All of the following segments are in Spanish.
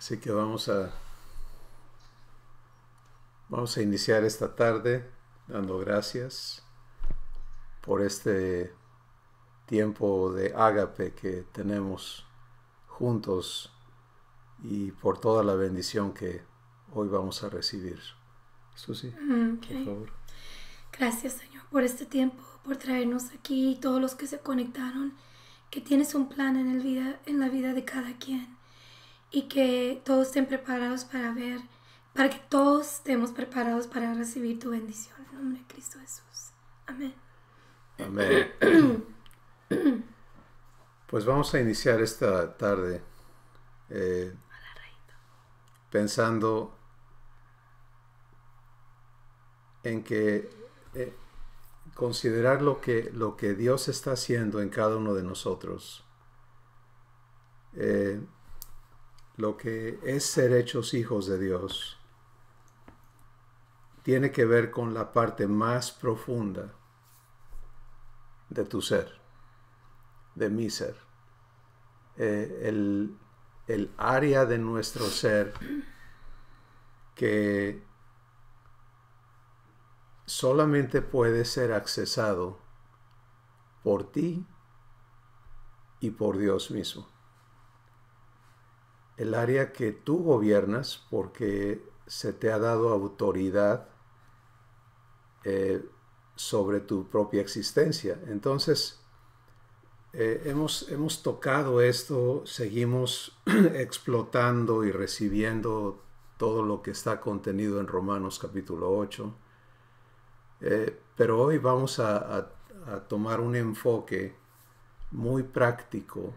Así que vamos a iniciar esta tarde dando gracias por este tiempo de ágape que tenemos juntos y por toda la bendición que hoy vamos a recibir. Susi, por favor. Gracias, Señor, por este tiempo, por traernos aquí, todos los que se conectaron, que tienes un plan en la vida de cada quien y que todos estén preparados para que todos estemos preparados para recibir tu bendición. En nombre de Cristo Jesús. Amén. Amén. Pues vamos a iniciar esta tarde pensando en que considerar lo que Dios está haciendo en cada uno de nosotros, lo que es ser hechos hijos de Dios, tiene que ver con la parte más profunda de tu ser, de mi ser, el área de nuestro ser que solamente puede ser accesado por ti y por Dios mismo. El área que tú gobiernas porque se te ha dado autoridad sobre tu propia existencia. Entonces, hemos tocado esto, seguimos explotando y recibiendo todo lo que está contenido en Romanos capítulo 8. Pero hoy vamos a tomar un enfoque muy práctico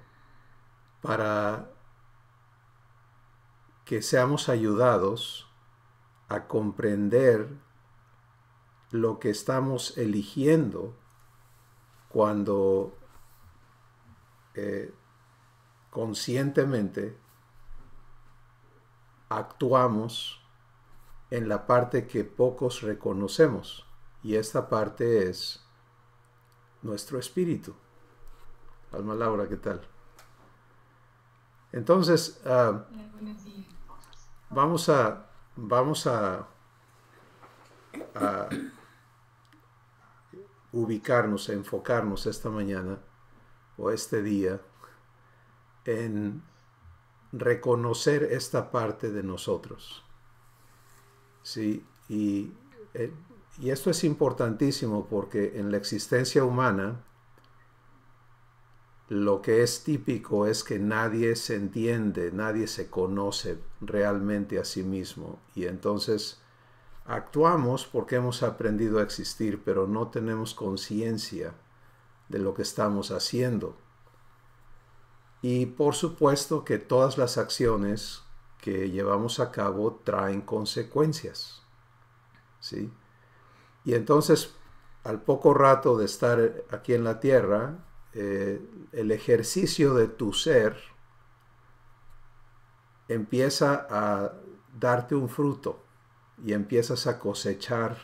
para que seamos ayudados a comprender lo que estamos eligiendo cuando conscientemente actuamos en la parte que pocos reconocemos. Y esta parte es nuestro espíritu. Alma Laura, ¿qué tal? Entonces, vamos a ubicarnos, a enfocarnos esta mañana o este día en reconocer esta parte de nosotros. ¿Sí? Y esto es importantísimo porque en la existencia humana lo que es típico es que nadie se entiende, nadie se conoce realmente a sí mismo. Y entonces actuamos porque hemos aprendido a existir, pero no tenemos conciencia de lo que estamos haciendo. Y por supuesto que todas las acciones que llevamos a cabo traen consecuencias. ¿Sí? Y entonces, al poco rato de estar aquí en la tierra, el ejercicio de tu ser empieza a darte un fruto y empiezas a cosechar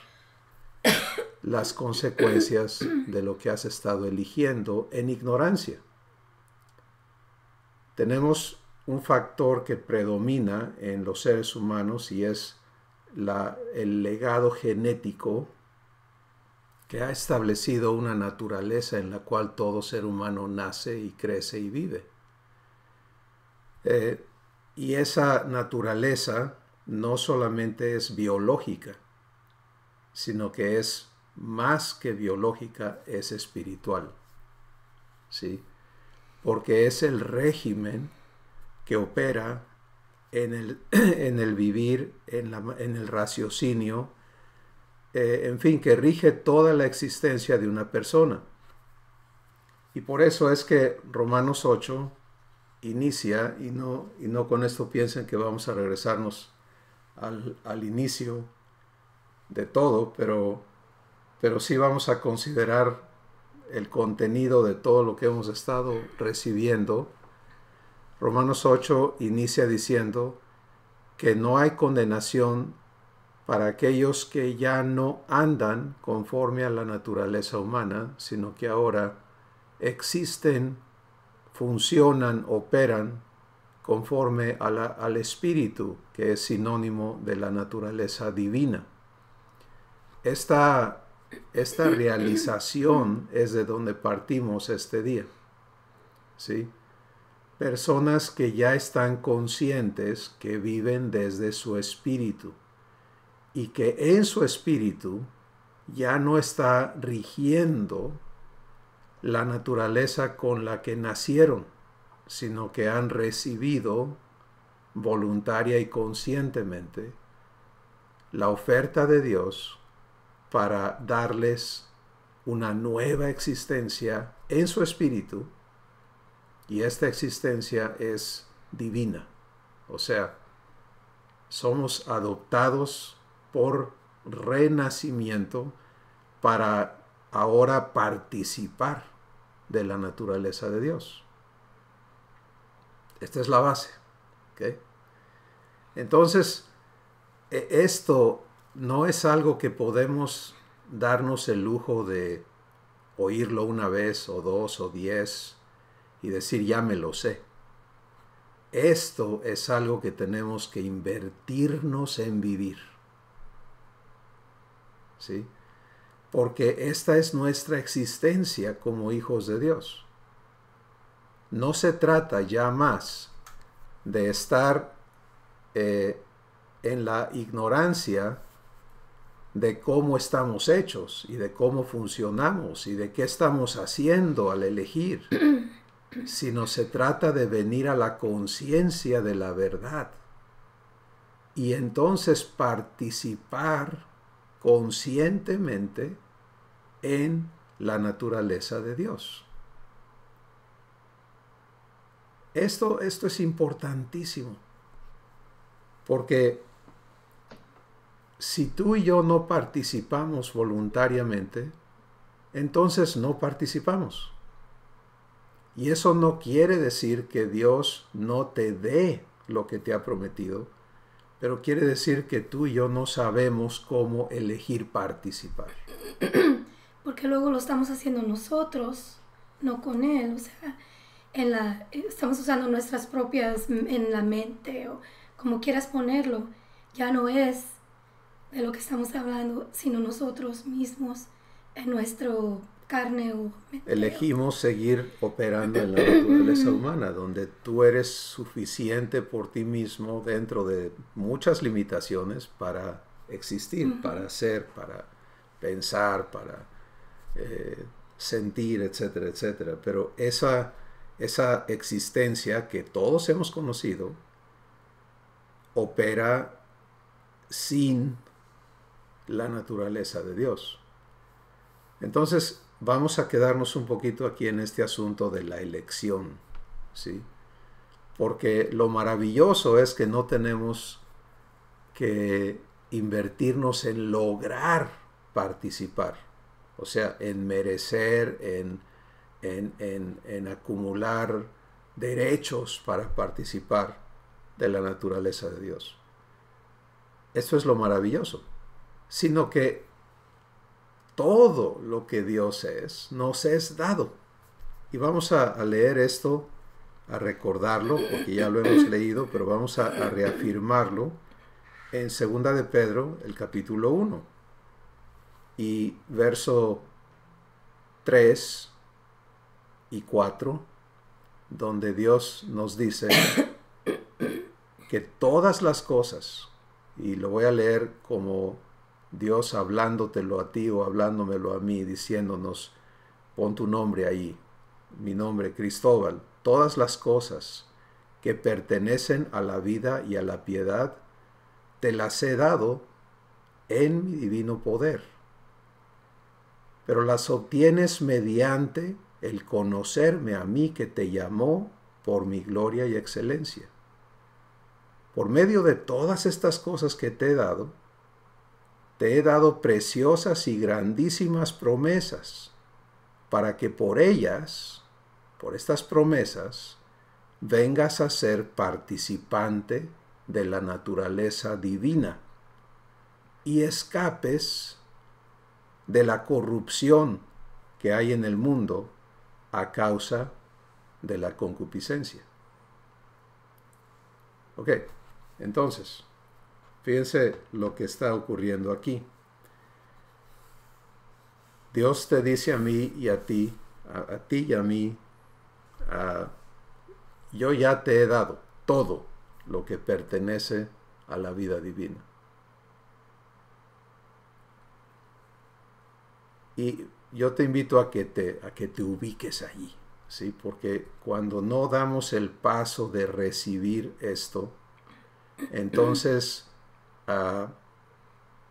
las consecuencias de lo que has estado eligiendo en ignorancia. Tenemos un factor que predomina en los seres humanos y es el legado genético que ha establecido una naturaleza en la cual todo ser humano nace y crece y vive. Y esa naturaleza no solamente es biológica, sino que es más que biológica, es espiritual. ¿Sí? Porque es el régimen que opera en el vivir, en el raciocinio, en fin, que rige toda la existencia de una persona. Y por eso es que Romanos 8 inicia, y no con esto piensen que vamos a regresarnos al inicio de todo, pero sí vamos a considerar el contenido de todo lo que hemos estado recibiendo. Romanos 8 inicia diciendo que no hay condenación para aquellos que ya no andan conforme a la naturaleza humana, sino que ahora existen, funcionan, operan conforme al espíritu, que es sinónimo de la naturaleza divina. Esta realización es de donde partimos este día, ¿sí? Personas que ya están conscientes que viven desde su espíritu y que en su espíritu ya no está rigiendo la naturaleza con la que nacieron, sino que han recibido voluntaria y conscientemente la oferta de Dios para darles una nueva existencia en su espíritu, y esta existencia es divina. O sea, somos adoptados por renacimiento para ahora participar de la naturaleza de Dios. Esta es la base, ¿ok? Entonces, esto no es algo que podemos darnos el lujo de oírlo una vez o dos o 10 y decir ya me lo sé. Esto es algo que tenemos que invertirnos en vivir, ¿sí? Porque esta es nuestra existencia como hijos de Dios. No se trata ya más de estar en la ignorancia de cómo estamos hechos y de cómo funcionamos y de qué estamos haciendo al elegir, sino se trata de venir a la conciencia de la verdad y entonces participar conscientemente en la naturaleza de Dios. Esto es importantísimo, porque si tú y yo no participamos voluntariamente, entonces no participamos. Y eso no quiere decir que Dios no te dé lo que te ha prometido, pero quiere decir que tú y yo no sabemos cómo elegir participar. Porque luego lo estamos haciendo nosotros, no con Él. O sea, estamos usando nuestras propias en la mente o como quieras ponerlo. Ya no es de lo que estamos hablando, sino nosotros mismos en nuestro carne o mente. Elegimos seguir operando en la naturaleza humana, donde tú eres suficiente por ti mismo dentro de muchas limitaciones para existir, para ser, para pensar, para sentir, etcétera, etcétera. Pero esa existencia que todos hemos conocido opera sin la naturaleza de Dios. Entonces, vamos a quedarnos un poquito aquí en este asunto de la elección, ¿sí? Porque lo maravilloso es que no tenemos que invertirnos en lograr participar, o sea, en merecer, en acumular derechos para participar de la naturaleza de Dios. Esto es lo maravilloso, sino que todo lo que Dios es, nos es dado. Y vamos a leer esto, a recordarlo, porque ya lo hemos leído, pero vamos a reafirmarlo en 2 de Pedro, el capítulo 1, y verso 3 y 4, donde Dios nos dice que todas las cosas, y lo voy a leer como Dios hablándotelo a ti o hablándomelo a mí, diciéndonos, pon tu nombre ahí, mi nombre, Cristóbal, todas las cosas que pertenecen a la vida y a la piedad, te las he dado en mi divino poder, pero las obtienes mediante el conocerme a mí que te llamó por mi gloria y excelencia. Por medio de todas estas cosas que te he dado preciosas y grandísimas promesas, para que por ellas, por estas promesas, vengas a ser participante de la naturaleza divina y escapes de la corrupción que hay en el mundo a causa de la concupiscencia. Ok, entonces, fíjense lo que está ocurriendo aquí. Dios te dice a mí y a ti y a mí, yo ya te he dado todo lo que pertenece a la vida divina. Y yo te invito a que te ubiques allí, ¿sí? Porque cuando no damos el paso de recibir esto, entonces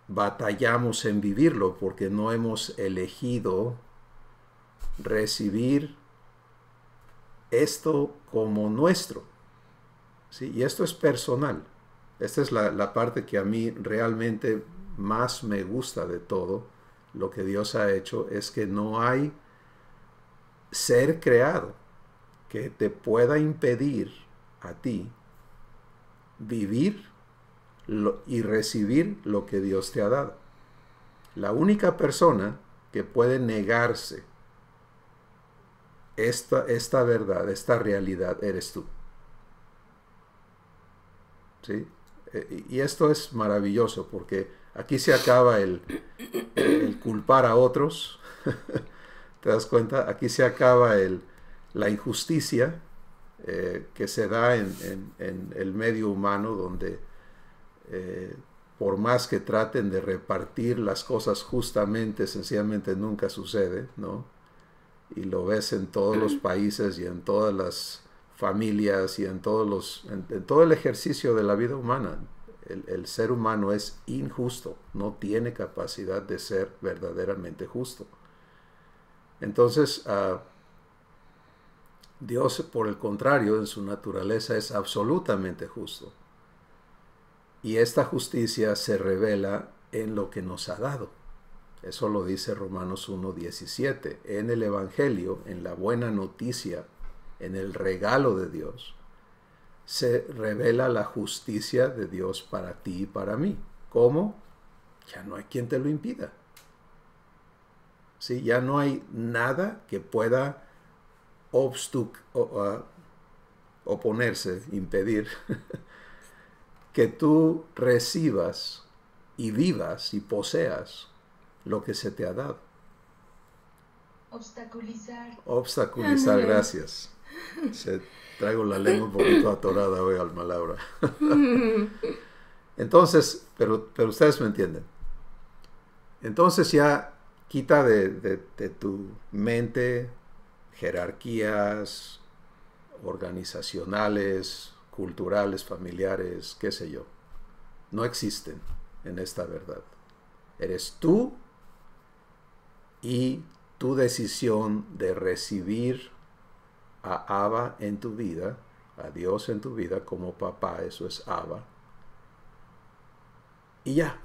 batallamos en vivirlo porque no hemos elegido recibir esto como nuestro, ¿sí? Y esto es personal. Esta es la parte que a mí realmente más me gusta de todo. Lo que Dios ha hecho es que no hay ser creado que te pueda impedir a ti vivir y recibir lo que Dios te ha dado. La única persona que puede negarse esta verdad, esta realidad, eres tú. ¿Sí? Y esto es maravilloso porque aquí se acaba el culpar a otros. ¿Te das cuenta? Aquí se acaba la injusticia que se da en el medio humano, donde por más que traten de repartir las cosas justamente, sencillamente nunca sucede, ¿no? Y lo ves en todos los países y en todas las familias y en todo el ejercicio de la vida humana. El ser humano es injusto, no tiene capacidad de ser verdaderamente justo. Entonces, Dios, por el contrario, en su naturaleza es absolutamente justo. Y esta justicia se revela en lo que nos ha dado. Eso lo dice Romanos 1:17. En el Evangelio, en la buena noticia, en el regalo de Dios, se revela la justicia de Dios para ti y para mí. ¿Cómo? Ya no hay quien te lo impida. ¿Sí? Ya no hay nada que pueda oponerse, impedir que tú recibas y vivas y poseas lo que se te ha dado. Obstaculizar, gracias. Traigo la lengua un poquito atorada hoy, Alma Laura. Entonces, pero ustedes me entienden. Entonces ya quita de tu mente jerarquías organizacionales, culturales, familiares, qué sé yo. No existen en esta verdad. Eres tú y tu decisión de recibir a Abba en tu vida, a Dios en tu vida como papá, eso es Abba. Y ya,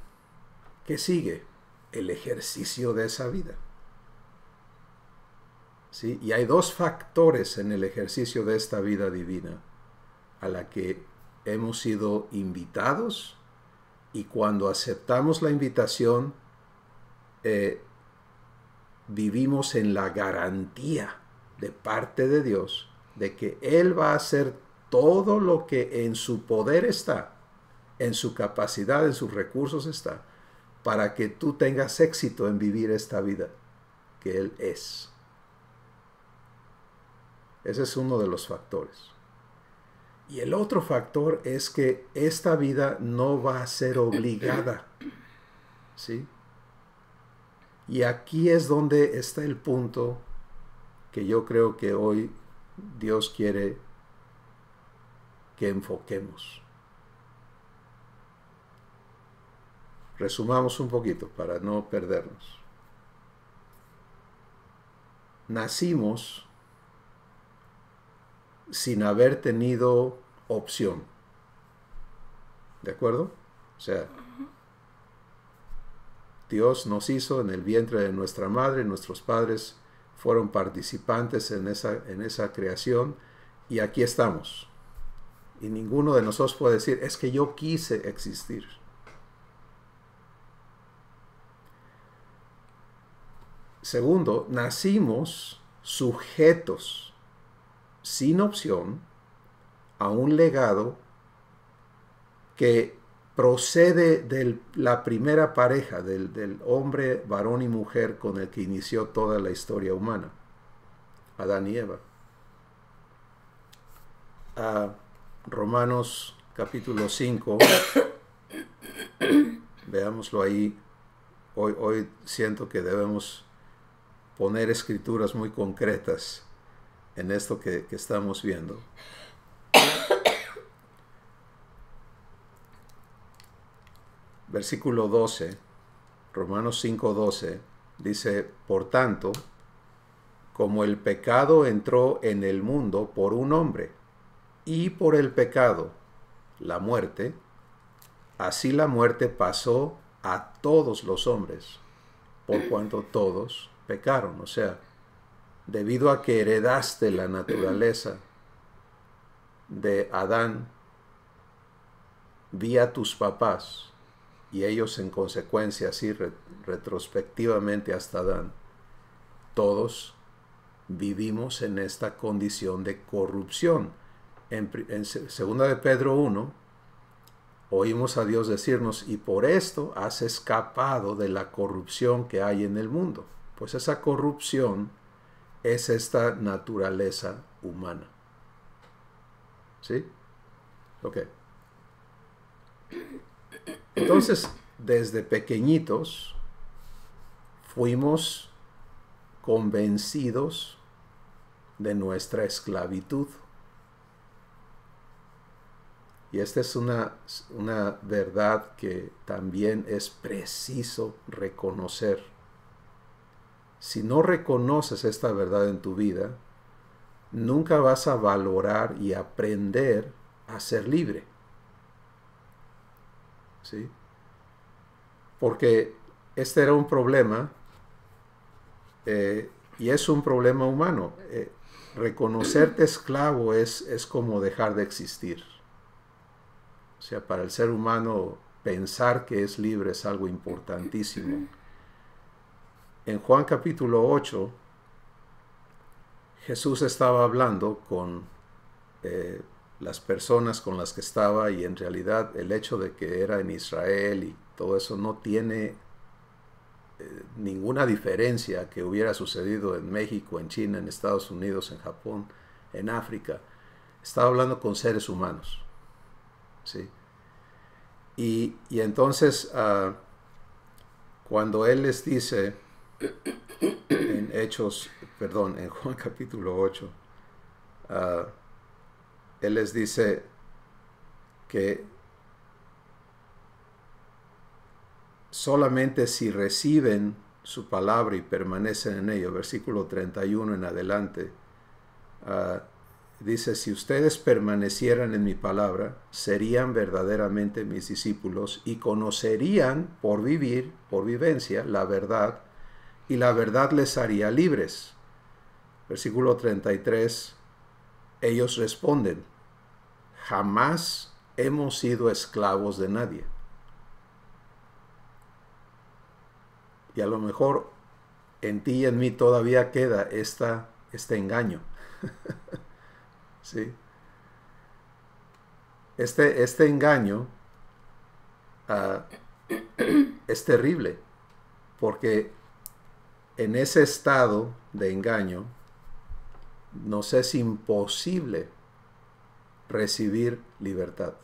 ¿qué sigue? El ejercicio de esa vida. ¿Sí? Y hay dos factores en el ejercicio de esta vida divina a la que hemos sido invitados, y cuando aceptamos la invitación, vivimos en la garantía de parte de Dios de que Él va a hacer todo lo que en su poder está, en su capacidad, en sus recursos está, para que tú tengas éxito en vivir esta vida que Él es. Ese es uno de los factores. Y el otro factor es que esta vida no va a ser obligada, ¿sí? Y aquí es donde está el punto que yo creo que hoy Dios quiere que enfoquemos. Resumamos un poquito para no perdernos. Nacimos sin haber tenido opción. ¿De acuerdo? O sea, Dios nos hizo en el vientre de nuestra madre, nuestros padres fueron participantes en esa creación, y aquí estamos. Y ninguno de nosotros puede decir, es que yo quise existir. Segundo, nacimos sujetos, sin opción, a un legado que procede de la primera pareja, del hombre, varón y mujer con el que inició toda la historia humana, Adán y Eva. Romanos capítulo 5, veámoslo ahí. Hoy siento que debemos poner escrituras muy concretas en esto que estamos viendo. Versículo 12, Romanos 5:12, dice: por tanto, como el pecado entró en el mundo por un hombre, y por el pecado la muerte, así la muerte pasó a todos los hombres, por cuanto todos pecaron. O sea, debido a que heredaste la naturaleza de Adán vía tus papás, y ellos en consecuencia, así retrospectivamente hasta Adán, todos vivimos en esta condición de corrupción. En 2 de Pedro 1, oímos a Dios decirnos: y por esto has escapado de la corrupción que hay en el mundo. Pues esa corrupción es esta naturaleza humana. ¿Sí? Ok. Entonces, desde pequeñitos, fuimos convencidos de nuestra esclavitud. Y esta es una verdad que también es preciso reconocer. Si no reconoces esta verdad en tu vida, nunca vas a valorar y aprender a ser libre. ¿Sí? Porque este era un problema, y es un problema humano. Reconocerte esclavo es como dejar de existir. O sea, para el ser humano, pensar que es libre es algo importantísimo. En Juan capítulo 8, Jesús estaba hablando con las personas con las que estaba, y en realidad el hecho de que era en Israel y todo eso no tiene ninguna diferencia que hubiera sucedido en México, en China, en Estados Unidos, en Japón, en África. Estaba hablando con seres humanos. ¿Sí? Y entonces cuando Él les dice en Juan capítulo 8, Él les dice que solamente si reciben su palabra y permanecen en ello, versículo 31 en adelante, dice: si ustedes permanecieran en mi palabra, serían verdaderamente mis discípulos y conocerían por vivencia, la verdad, y la verdad les haría libres. Versículo 33, ellos responden: jamás hemos sido esclavos de nadie. Y a lo mejor en ti y en mí todavía queda este engaño. ¿Sí? Este engaño es terrible, porque en ese estado de engaño nos es imposible recibir libertad.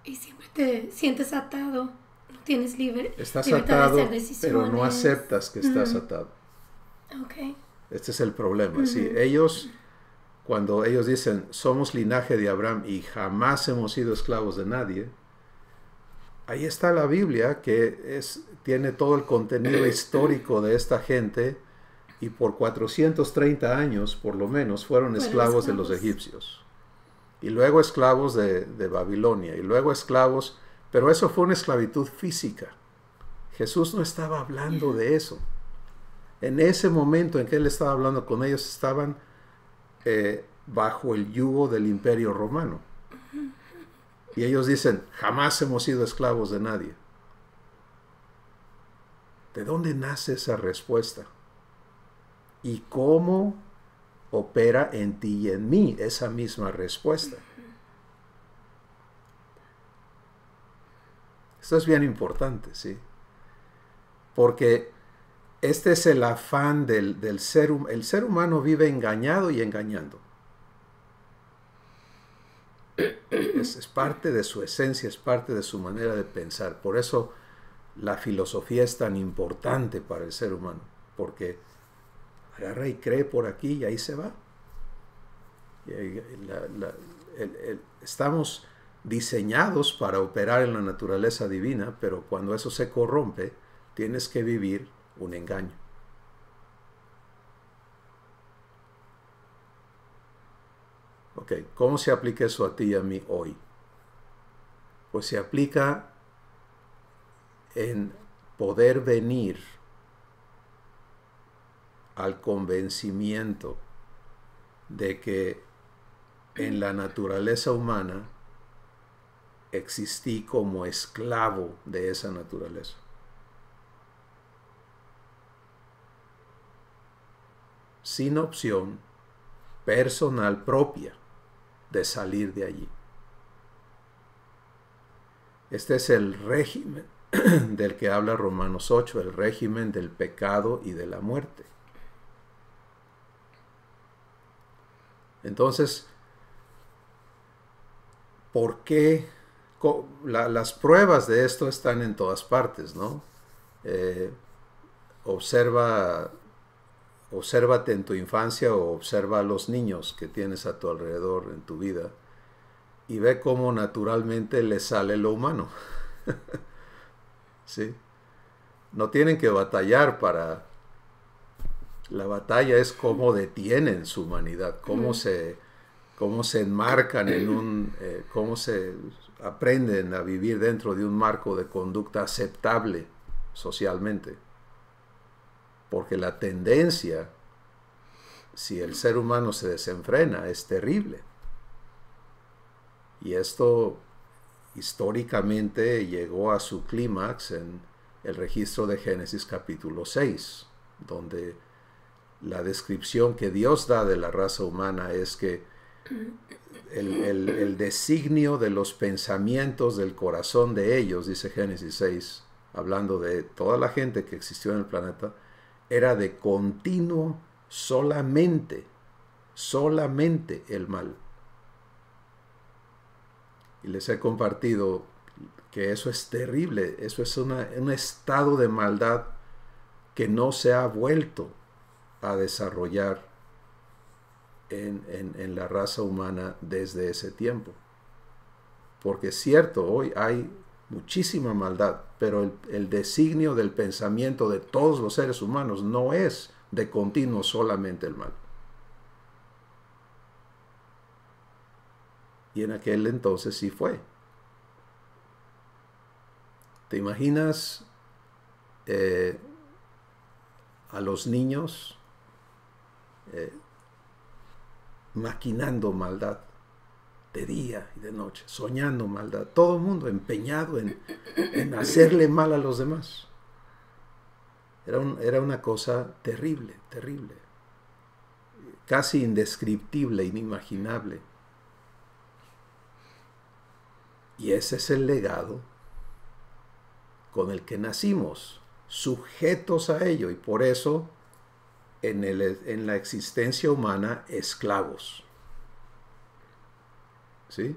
Y siempre te sientes atado, no tienes Estás libertad atado, de hacer decisiones. pero no aceptas que estás atado. Okay. Este es el problema. ¿Sí? Cuando ellos dicen: somos linaje de Abraham y jamás hemos sido esclavos de nadie, ahí está la Biblia, que tiene todo el contenido histórico de esta gente, y por 430 años por lo menos fueron esclavos de los egipcios, y luego esclavos de Babilonia, y luego esclavos, pero eso fue una esclavitud física. Jesús no estaba hablando de eso. En ese momento en que Él estaba hablando con ellos, estaban bajo el yugo del Imperio Romano. Y ellos dicen: jamás hemos sido esclavos de nadie. ¿De dónde nace esa respuesta? ¿Y cómo opera en ti y en mí esa misma respuesta? Esto es bien importante, ¿sí? Porque este es el afán del ser humano. El ser humano vive engañado y engañando. Es parte de su esencia, es parte de su manera de pensar. Por eso la filosofía es tan importante para el ser humano, porque agarra y cree por aquí y ahí se va. Estamos diseñados para operar en la naturaleza divina, pero cuando eso se corrompe, tienes que vivir un engaño. Ok, ¿cómo se aplica eso a ti y a mí hoy? Pues se aplica en poder venir al convencimiento de que en la naturaleza humana existí como esclavo de esa naturaleza. Sin opción personal propia de salir de allí. Este es el régimen del que habla Romanos 8, el régimen del pecado y de la muerte. Entonces, ¿por qué? Las pruebas de esto están en todas partes, ¿no? Obsérvate en tu infancia o observa a los niños que tienes a tu alrededor en tu vida y ve cómo naturalmente les sale lo humano. ¿Sí? No tienen que batallar para... La batalla es cómo detienen su humanidad, cómo se enmarcan en un... cómo se aprenden a vivir dentro de un marco de conducta aceptable socialmente. Porque la tendencia, si el ser humano se desenfrena, es terrible. Y esto históricamente llegó a su clímax en el registro de Génesis capítulo 6, donde la descripción que Dios da de la raza humana es que el designio de los pensamientos del corazón de ellos, dice Génesis 6, hablando de toda la gente que existió en el planeta, era de continuo solamente el mal. Y les he compartido que eso es terrible, eso es un estado de maldad que no se ha vuelto a desarrollar en la raza humana desde ese tiempo. Porque es cierto, hoy hay muchísima maldad, pero el designio del pensamiento de todos los seres humanos no es de continuo solamente el mal. Y en aquel entonces sí fue. ¿Te imaginas a los niños maquinando maldad de día y de noche, soñando maldad? Todo el mundo empeñado en hacerle mal a los demás. Era una cosa terrible, terrible. Casi indescriptible, inimaginable. Y ese es el legado con el que nacimos, sujetos a ello, y por eso en la existencia humana esclavos. ¿Sí?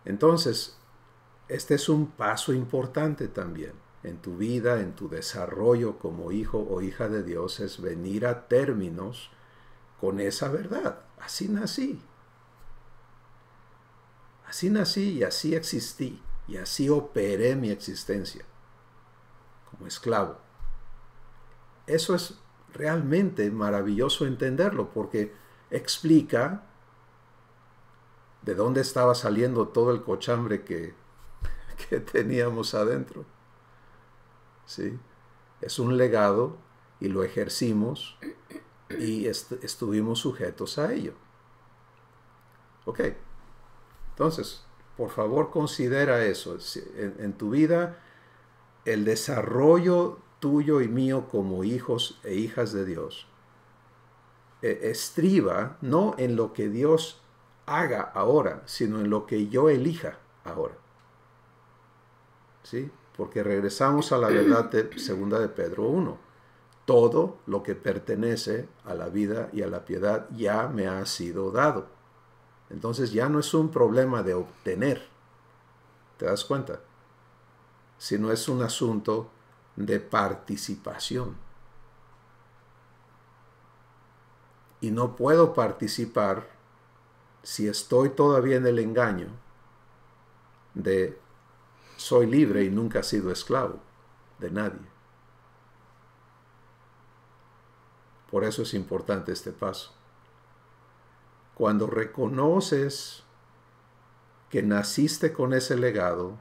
Entonces, este es un paso importante también en tu vida, en tu desarrollo como hijo o hija de Dios, es venir a términos con esa verdad. Así nací. Así nací y así existí y así operé mi existencia como esclavo. Eso es realmente maravilloso entenderlo porque explica de dónde estaba saliendo todo el cochambre que teníamos adentro. ¿Sí? Es un legado y lo ejercimos y estuvimos sujetos a ello. Ok. Entonces, por favor, considera eso. En tu vida, el desarrollo tuyo y mío como hijos e hijas de Dios estriba no en lo que Dios haga ahora, sino en lo que yo elija ahora. ¿sí? Porque regresamos a la verdad de segunda de Pedro 1. Todo lo que pertenece a la vida y a la piedad ya me ha sido dado. Entonces ya no es un problema de obtener, ¿te das cuenta? Sino es un asunto de participación. Y no puedo participar si estoy todavía en el engaño de soy libre y nunca he sido esclavo de nadie. Por eso es importante este paso. Cuando reconoces que naciste con ese legado,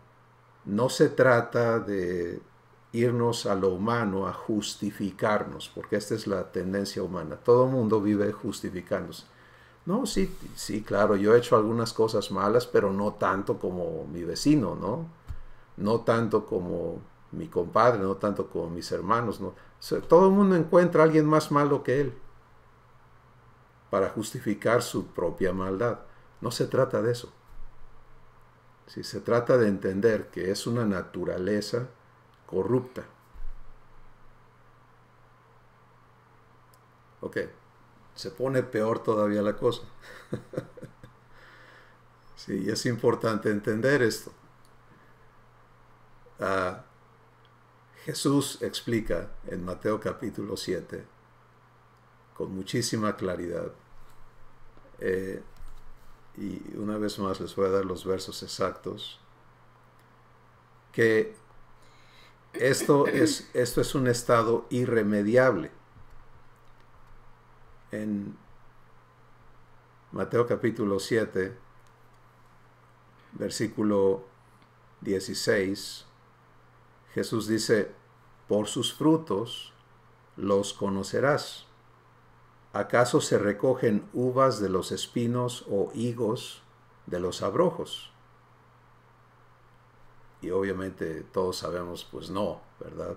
no se trata de irnos a lo humano a justificarnos, porque esta es la tendencia humana. Todo el mundo vive justificándose. No, sí, sí, claro, yo he hecho algunas cosas malas, pero no tanto como mi vecino, ¿no? No tanto como mi compadre, no tanto como mis hermanos, ¿no? O sea, todo el mundo encuentra a alguien más malo que él para justificar su propia maldad. No se trata de eso. Sí, se trata de entender que es una naturaleza corrupta. Ok, se pone peor todavía la cosa. Sí, es importante entender esto. Jesús explica en Mateo capítulo 7 con muchísima claridad. Y una vez más les voy a dar los versos exactos. Que esto es un estado irremediable. En Mateo capítulo 7, versículo 16, Jesús dice, por sus frutos los conocerás. ¿Acaso se recogen uvas de los espinos o higos de los abrojos? Y obviamente todos sabemos, pues no, ¿verdad?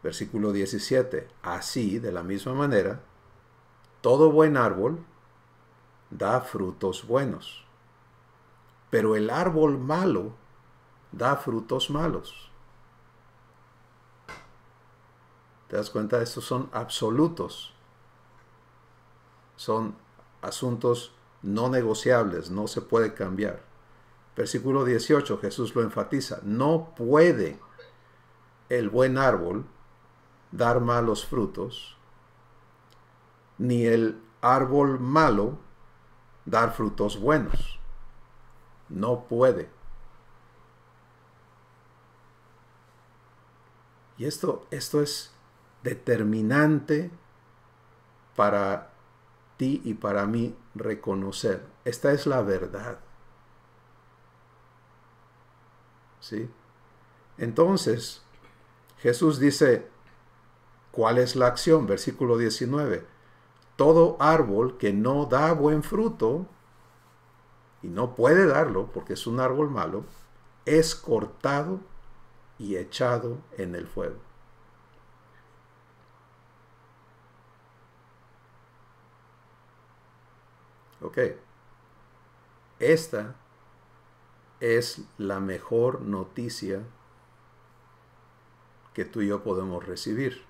Versículo 17, así, de la misma manera, todo buen árbol da frutos buenos, pero el árbol malo da frutos malos. ¿Te das cuenta? Estos son absolutos. Son asuntos no negociables, no se puede cambiar. Versículo 18, Jesús lo enfatiza. No puede el buen árbol dar malos frutos, ni el árbol malo dar frutos buenos. No puede. Y esto es determinante para ti y para mí reconocer. Esta es la verdad. ¿Sí? Entonces, Jesús dice, ¿cuál es la acción? Versículo 19. Todo árbol que no da buen fruto, y no puede darlo porque es un árbol malo, es cortado y echado en el fuego. Ok. Esta es la mejor noticia que tú y yo podemos recibir.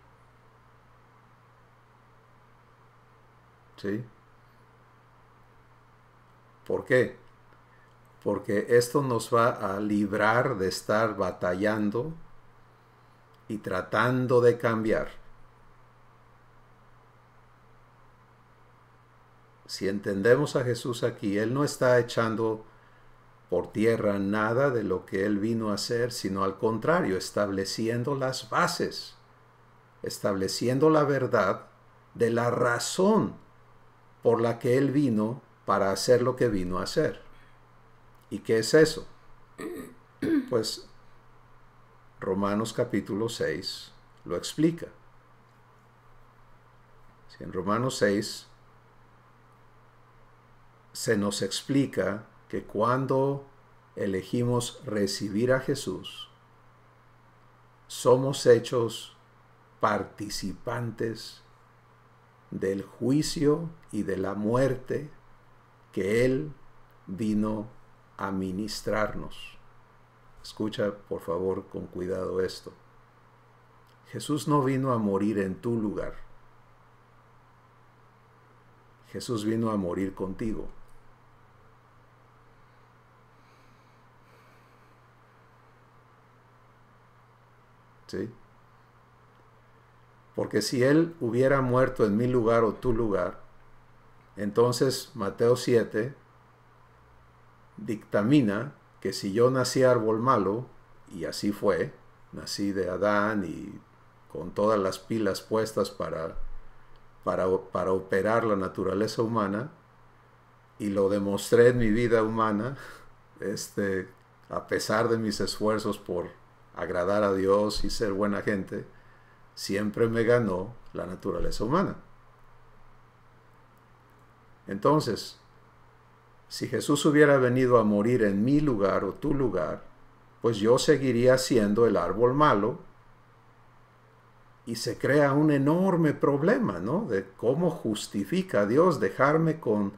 ¿Sí? ¿Por qué? Porque esto nos va a librar de estar batallando y tratando de cambiar. Si entendemos a Jesús aquí, Él no está echando por tierra nada de lo que Él vino a hacer, sino al contrario, estableciendo las bases, estableciendo la verdad de la razón por la que Él vino para hacer lo que vino a hacer. ¿Y qué es eso? Pues Romanos capítulo 6 lo explica. Si en Romanos 6 se nos explica que cuando elegimos recibir a Jesús, somos hechos participantes del juicio y de la muerte que Él vino a ministrarnos. Escucha por favor con cuidado esto. Jesús no vino a morir en tu lugar. Jesús vino a morir contigo. ¿Sí? Porque si Él hubiera muerto en mi lugar o tu lugar, entonces Mateo 7 dictamina que si yo nací árbol malo, y así fue, nací de Adán y con todas las pilas puestas para operar la naturaleza humana, y lo demostré en mi vida humana, a pesar de mis esfuerzos por agradar a Dios y ser buena gente, siempre me ganó la naturaleza humana. Entonces, si Jesús hubiera venido a morir en mi lugar o tu lugar, pues yo seguiría siendo el árbol malo, y se crea un enorme problema, ¿no? De cómo justifica a Dios dejarme con...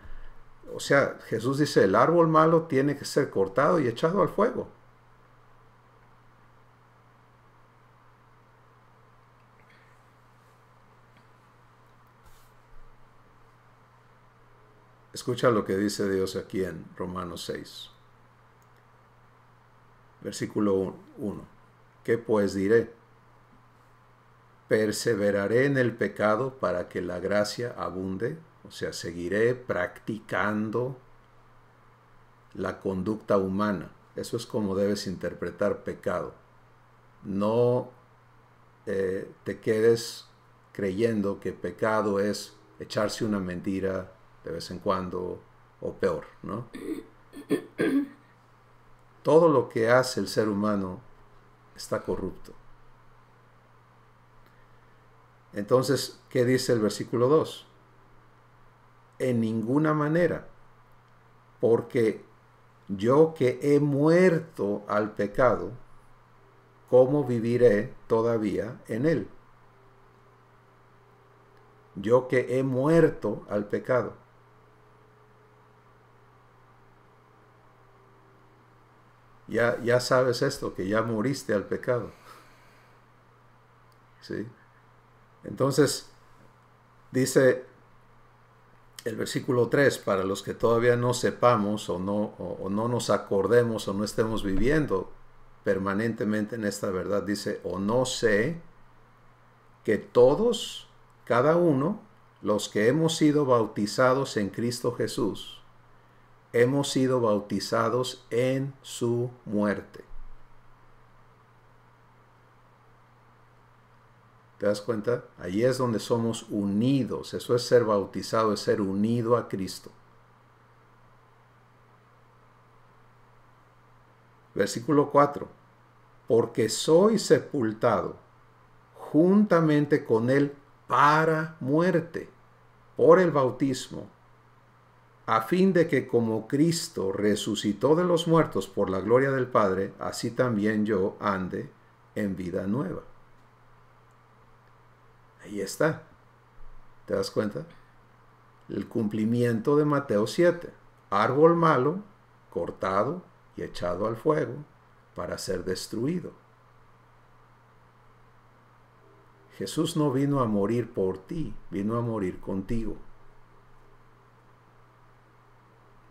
O sea, Jesús dice, el árbol malo tiene que ser cortado y echado al fuego. Escucha lo que dice Dios aquí en Romanos 6. Versículo 1. ¿Qué pues diré? ¿Perseveraré en el pecado para que la gracia abunde? O sea, seguiré practicando la conducta humana. Eso es como debes interpretar pecado. No te quedes creyendo que pecado es echarse una mentira de vez en cuando o peor, ¿no? Todo lo que hace el ser humano está corrupto. Entonces, ¿qué dice el versículo 2? En ninguna manera, porque yo que he muerto al pecado, ¿cómo viviré todavía en él? Yo que he muerto al pecado. Ya sabes esto, que ya moriste al pecado. ¿Sí? Entonces, dice el versículo 3, para los que todavía no sepamos o no nos acordemos o no estemos viviendo permanentemente en esta verdad, dice, o no sé que todos, cada uno, los que hemos sido bautizados en Cristo Jesús, hemos sido bautizados en su muerte. ¿Te das cuenta? Ahí es donde somos unidos. Eso es ser bautizado, es ser unido a Cristo. Versículo 4. Porque soy sepultado juntamente con Él para muerte, por el bautismo, a fin de que como Cristo resucitó de los muertos por la gloria del Padre, así también yo ande en vida nueva. Ahí está. ¿Te das cuenta? El cumplimiento de Mateo 7. Árbol malo, cortado y echado al fuego para ser destruido. Jesús no vino a morir por ti, vino a morir contigo.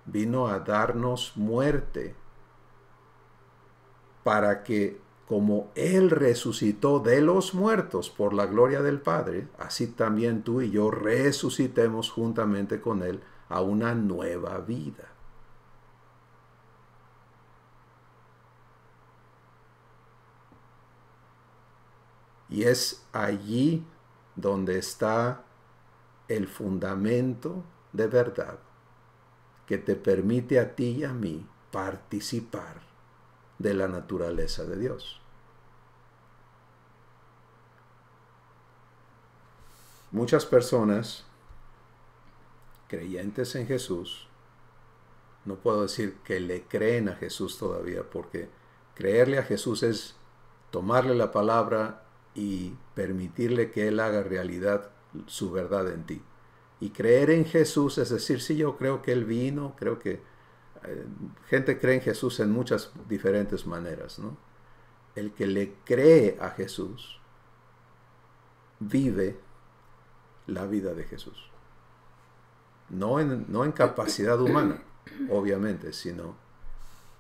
Vino a darnos muerte para que, como Él resucitó de los muertos por la gloria del Padre, así también tú y yo resucitemos juntamente con Él a una nueva vida. Y es allí donde está el fundamento de verdad que te permite a ti y a mí participar de la naturaleza de Dios. Muchas personas creyentes en Jesús, no puedo decir que le creen a Jesús todavía, porque creerle a Jesús es tomarle la palabra y permitirle que Él haga realidad su verdad en ti. Y creer en Jesús es decir, sí, yo creo que Él vino, creo que gente cree en Jesús en muchas diferentes maneras, ¿no? El que le cree a Jesús vive la vida de Jesús. No en capacidad humana, obviamente, sino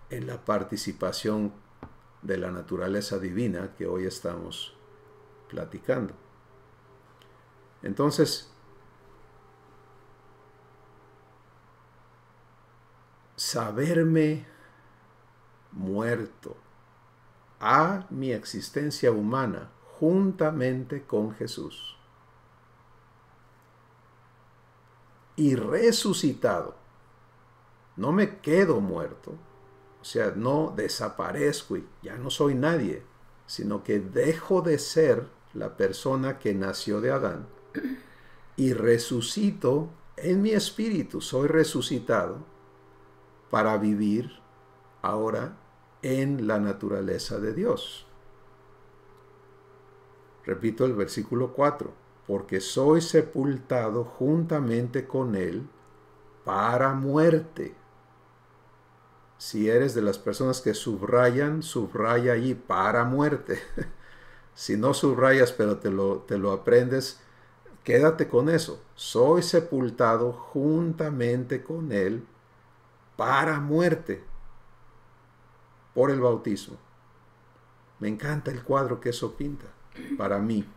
en la participación de la naturaleza divina que hoy estamos platicando. Entonces, saberme muerto a mi existencia humana juntamente con Jesús y resucitado, no me quedo muerto, o sea, no desaparezco y ya no soy nadie, sino que dejo de ser la persona que nació de Adán y resucito en mi espíritu, soy resucitado para vivir ahora en la naturaleza de Dios. Repito el versículo 4, porque soy sepultado juntamente con Él para muerte. Si eres de las personas que subrayan, subraya allí para muerte. Si no subrayas pero te lo aprendes, quédate con eso. Soy sepultado juntamente con Él para muerte por el bautismo. Me encanta el cuadro que eso pinta para mí.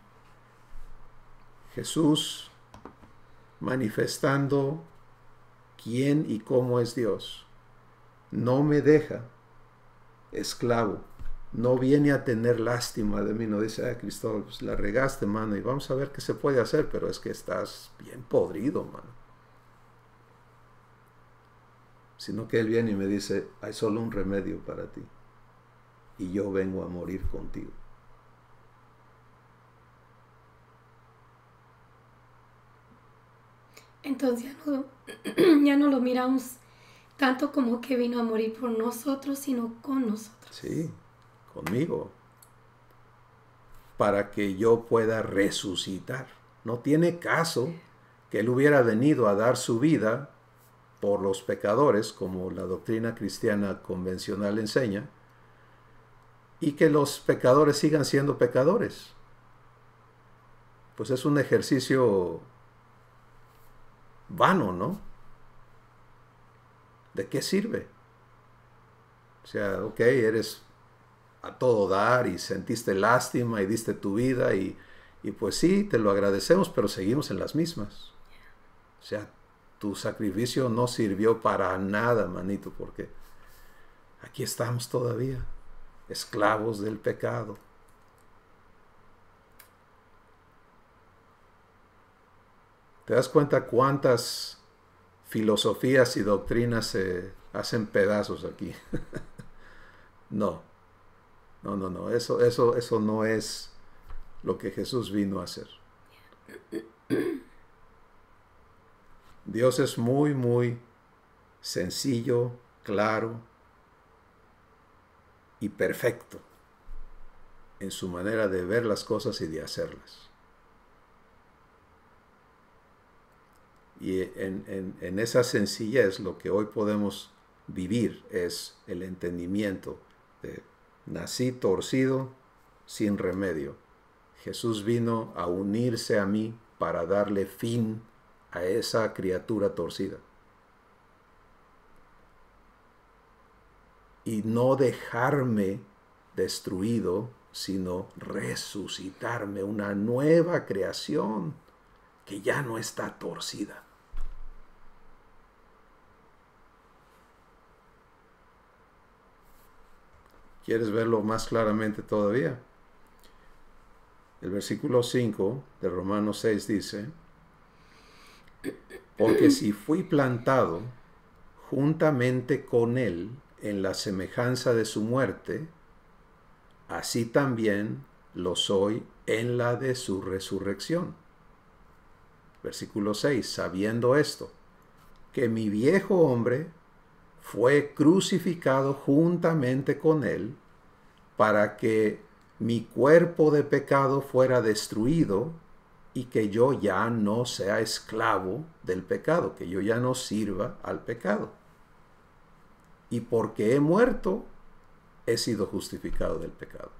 Jesús manifestando quién y cómo es Dios. No me deja esclavo. No viene a tener lástima de mí. No dice, Cristóbal, pues la regaste, mano, y vamos a ver qué se puede hacer, pero es que estás bien podrido, mano. Sino que Él viene y me dice, hay solo un remedio para ti, y yo vengo a morir contigo. Entonces ya no lo miramos tanto como que vino a morir por nosotros, sino con nosotros. Sí, conmigo. Para que yo pueda resucitar. No tiene caso que Él hubiera venido a dar su vida por los pecadores, como la doctrina cristiana convencional enseña, y que los pecadores sigan siendo pecadores. Pues es un ejercicio vano, ¿no? ¿De qué sirve? O sea, ok, eres a todo dar y sentiste lástima y diste tu vida y pues sí, te lo agradecemos, pero seguimos en las mismas. O sea, tu sacrificio no sirvió para nada, manito, porque aquí estamos todavía, esclavos del pecado. ¿Te das cuenta cuántas filosofías y doctrinas se hacen pedazos aquí? No, eso no es lo que Jesús vino a hacer. Dios es muy, muy sencillo, claro y perfecto en su manera de ver las cosas y de hacerlas. Y en esa sencillez lo que hoy podemos vivir es el entendimiento de nací torcido sin remedio. Jesús vino a unirse a mí para darle fin a esa criatura torcida. Y no dejarme destruido, sino resucitarme, una nueva creación que ya no está torcida. ¿Quieres verlo más claramente todavía? El versículo 5 de Romanos 6 dice, porque si fui plantado juntamente con Él en la semejanza de su muerte, así también lo soy en la de su resurrección. Versículo 6, sabiendo esto, que mi viejo hombre fue crucificado juntamente con Él, para que mi cuerpo de pecado fuera destruido y que yo ya no sea esclavo del pecado, que yo ya no sirva al pecado. y porque he muerto, he sido justificado del pecado.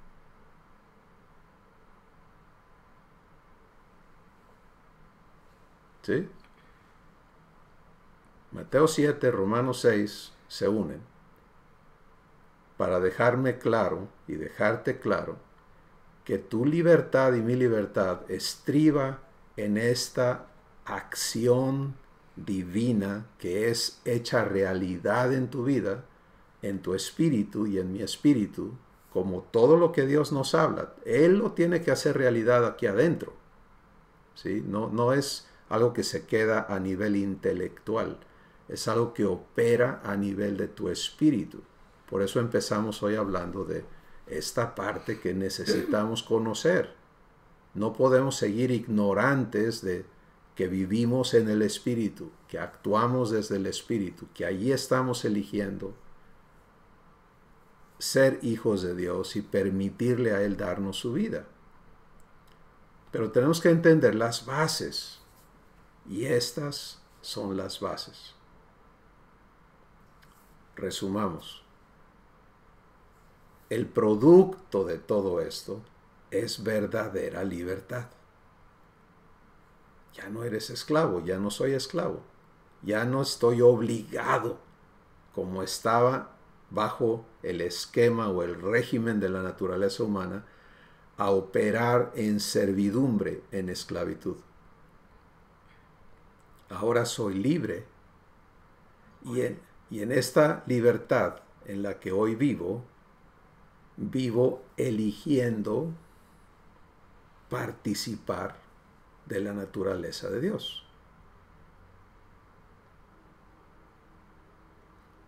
¿Sí? Mateo 7, Romanos 6 se unen para dejarme claro y dejarte claro que tu libertad y mi libertad estriba en esta acción divina que es hecha realidad en tu vida, en tu espíritu y en mi espíritu, como todo lo que Dios nos habla. Él lo tiene que hacer realidad aquí adentro. ¿Sí? No es algo que se queda a nivel intelectual, es algo que opera a nivel de tu espíritu. Por eso empezamos hoy hablando de esta parte que necesitamos conocer. No podemos seguir ignorantes de que vivimos en el Espíritu, que actuamos desde el Espíritu, que allí estamos eligiendo ser hijos de Dios y permitirle a Él darnos su vida. Pero tenemos que entender las bases, y estas son las bases. Resumamos. El producto de todo esto es verdadera libertad. Ya no eres esclavo, ya no soy esclavo, ya no estoy obligado como estaba bajo el esquema o el régimen de la naturaleza humana a operar en servidumbre, en esclavitud. Ahora soy libre y en esta libertad en la que hoy vivo eligiendo participar de la naturaleza de Dios.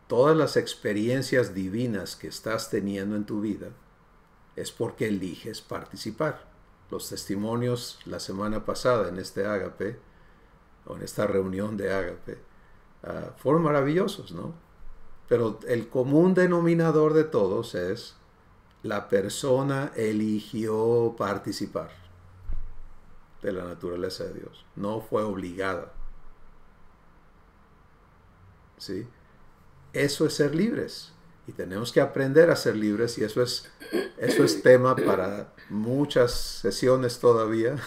Todas las experiencias divinas que estás teniendo en tu vida es porque eliges participar. Los testimonios la semana pasada en este ágape, o en esta reunión de ágape, fueron maravillosos, ¿no? Pero el común denominador de todos es la persona eligió participar de la naturaleza de Dios. No fue obligada. ¿Sí? Eso es ser libres. Y tenemos que aprender a ser libres, y eso es tema para muchas sesiones todavía.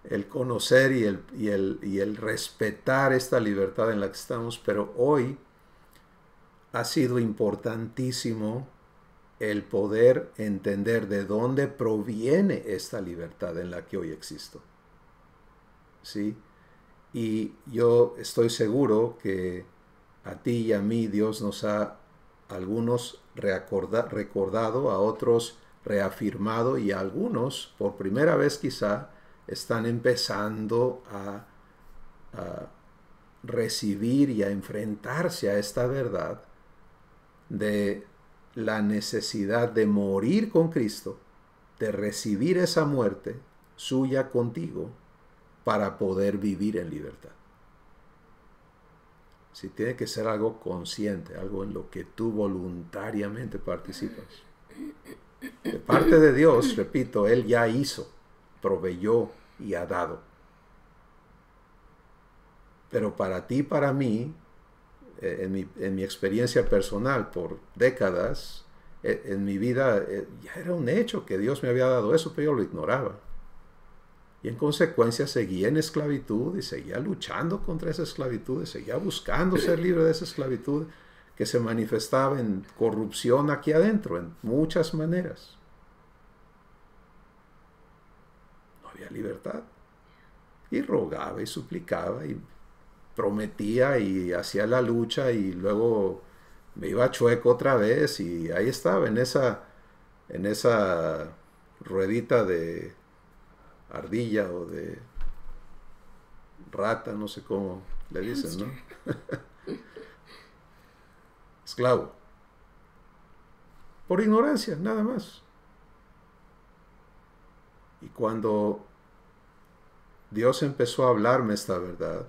El conocer y el respetar esta libertad en la que estamos. Pero hoy ha sido importantísimo el poder entender de dónde proviene esta libertad en la que hoy existo. ¿Sí? Y yo estoy seguro que a ti y a mí Dios nos ha algunos recordado, a otros reafirmado, y a algunos por primera vez quizá están empezando a recibir y a enfrentarse a esta verdad de la necesidad de morir con Cristo, de recibir esa muerte suya contigo para poder vivir en libertad. Sí, tiene que ser algo consciente, algo en lo que tú voluntariamente participas. De parte de Dios, repito, Él ya hizo, proveyó y ha dado. Pero para ti, para mí, en mi experiencia personal por décadas, en mi vida, ya era un hecho que Dios me había dado eso, pero yo lo ignoraba. Y en consecuencia seguía en esclavitud y seguía luchando contra esa esclavitud, y seguía buscando ser libre de esa esclavitud que se manifestaba en corrupción aquí adentro, en muchas maneras. No había libertad. Y rogaba y suplicaba y prometía y hacía la lucha, y luego me iba chueco otra vez, y ahí estaba en esa ruedita de ardilla o de rata, no sé cómo le dicen, ¿no? Esclavo. Por ignorancia, nada más. Y cuando Dios empezó a hablarme esta verdad,